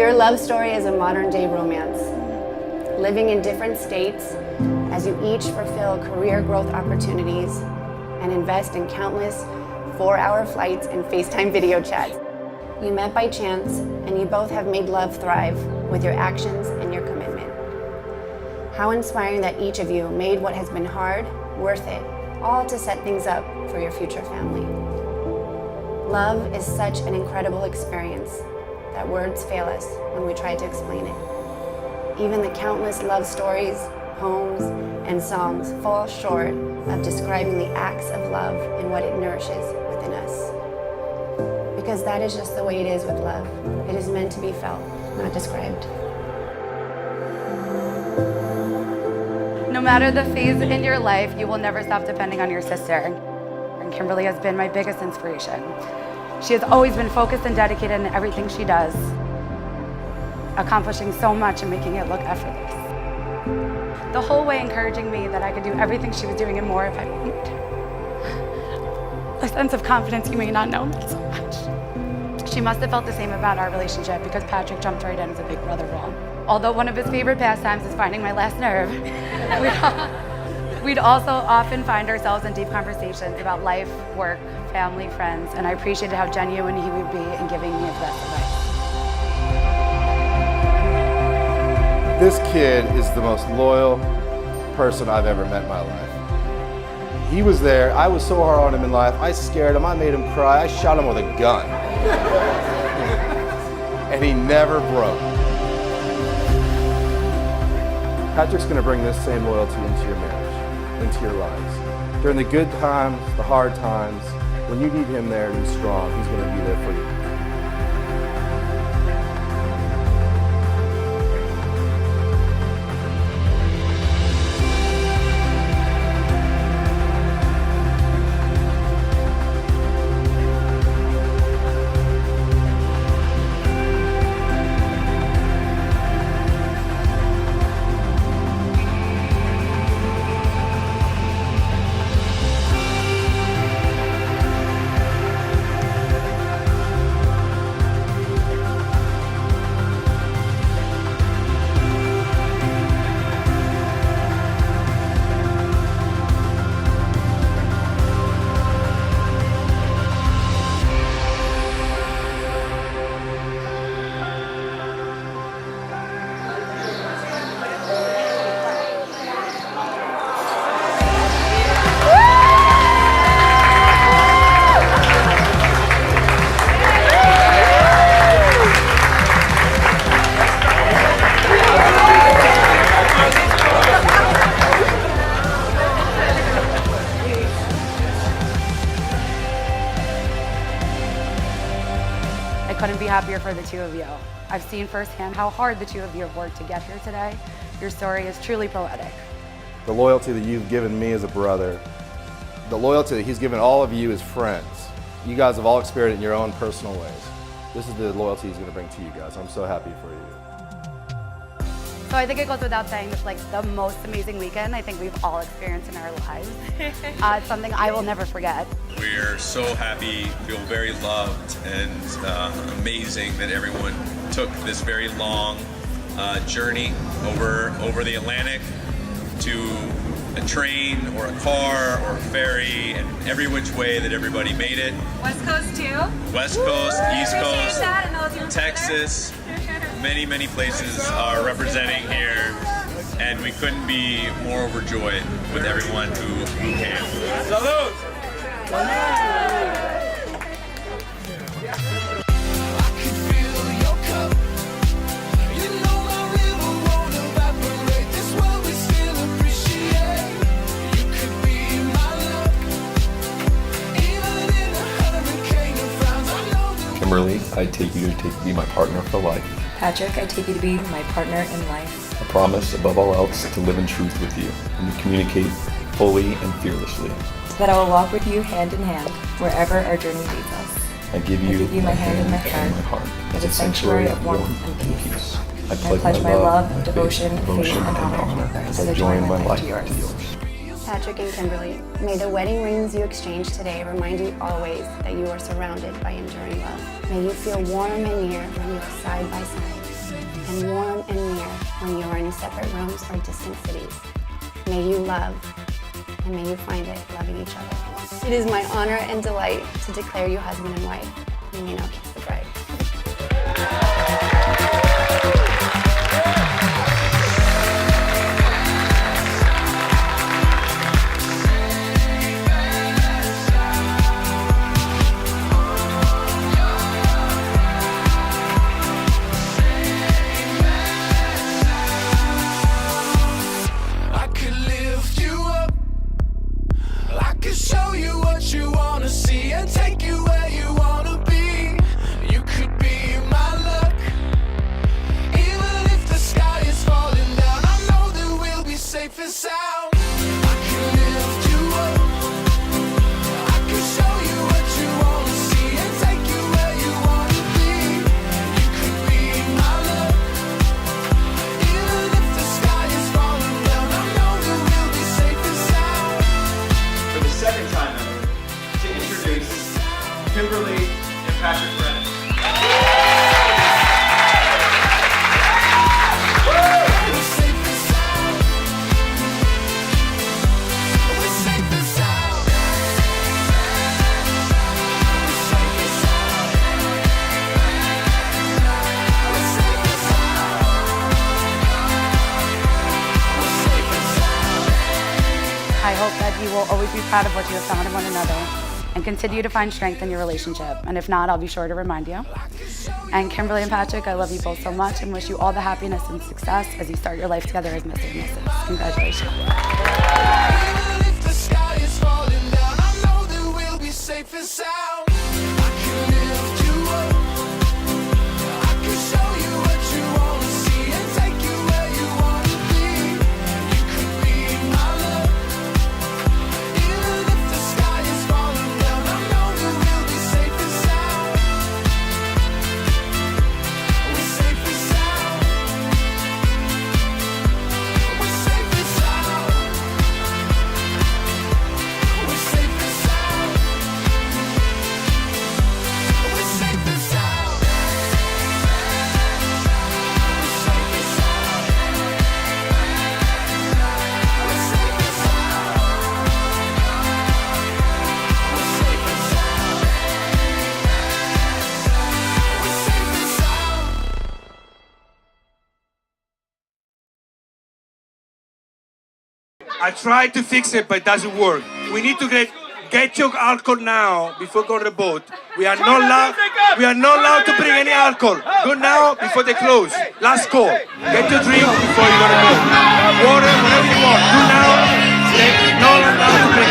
Your love story is a modern-day romance, living in different states as you each fulfill career growth opportunities and invest in countless 4-hour flights and FaceTime video chats. You met by chance, and you both have made love thrive with your actions and your commitment. How inspiring that each of you made what has been hard worth it, all to set things up for your future family. Love is such an incredible experience that words fail us when we try to explain it. Even the countless love stories, poems, and songs fall short of describing the acts of love and what it nourishes within us. Because that is just the way it is with love. It is meant to be felt, not described. No matter the phase in your life, you will never stop depending on your sister. And Kimberly has been my biggest inspiration. She has always been focused and dedicated in everything she does, accomplishing so much and making it look effortless. The whole way encouraging me that I could do everything she was doing and more if I wanted. A sense of confidence you may not know means so much. She must have felt the same about our relationship because Patrick jumped right in as a big brother role. Although one of his favorite pastimes is finding my last nerve, we'd also often find ourselves in deep conversations about life, work, family, friends, and I appreciated how genuine he would be in giving me his best advice. This kid is the most loyal person I've ever met in my life. He was there. I was so hard on him in life. I scared him. I made him cry. I shot him with a gun. And he never broke. Patrick's going to bring this same loyalty into your marriage, into your lives. During the good times, the hard times, when you need him there and he's strong, he's going to be there for you. I couldn't be happier for the two of you. I've seen firsthand how hard the two of you have worked to get here today. Your story is truly poetic. The loyalty that you've given me as a brother, the loyalty that he's given all of you as friends, you guys have all experienced it in your own personal ways. This is the loyalty he's going to bring to you guys. I'm so happy for you. So I think it goes without saying it's like the most amazing weekend I think we've all experienced in our lives. It's something I will never forget. We're so happy, feel very loved, and amazing that everyone took this very long journey over the Atlantic to a train or a car or a ferry, and every which way that everybody made it. West Coast too. West Coast, East Coast, Texas, many places are representing here, and we couldn't be more overjoyed with everyone who came. Salud! Kimberly, I take you to be my partner for life. Patrick, I take you to be my partner in life. I promise, above all else, to live in truth with you and to communicate fully and fearlessly. So that I will walk with you hand in hand wherever our journey leads us. I give you my hand and my heart as a sanctuary of warmth and peace. I pledge my love, devotion, faith, and honor as I join my life to yours. Patrick and Kimberly, may the wedding rings you exchange today remind you always that you are surrounded by enduring love. May you feel warm and near when you are side by side. and warm and near when you are in separate rooms or distant cities. May you love, and may you find it loving each other. It is my honor and delight to declare you husband and wife. You may now kiss the bride. Show you what you wanna see and take you where you wanna be. You could be my luck. Even if the sky is falling down, I know that we'll be safe and sound. I can lift you up. I can show you what you wanna see and take you where you wanna be. You could be my luck. Even if the sky is falling down, I know that we'll be safe and sound. For the second time ever, to introduce Kimberly and Patrick. I hope that you will always be proud of what you have found in one another and continue to find strength in your relationship. And if not, I'll be sure to remind you. And Kimberly and Patrick, I love you both so much and wish you all the happiness and success as you start your life together as Mr. and Mrs. Congratulations. Even if the sky is falling down, I know that we'll be safe and sound. I can lift you up. I can show you what you wanna see and take you where you wanna be. You could be my love. Even if the sky is falling down, I know that we'll be safe and sound. We're safe and sound. We're safe and sound. We're safe and sound. We're safe and sound. We're safe and sound. We're safe and sound. We're safe and sound. We're safe and sound. I tried to fix it, but it doesn't work. We need to get your alcohol now before going to the boat. We are not allowed to bring any alcohol. Go now before they close. Last call. Get your drink before you go to the boat. Water, whatever you want. Do now. They're not allowed to bring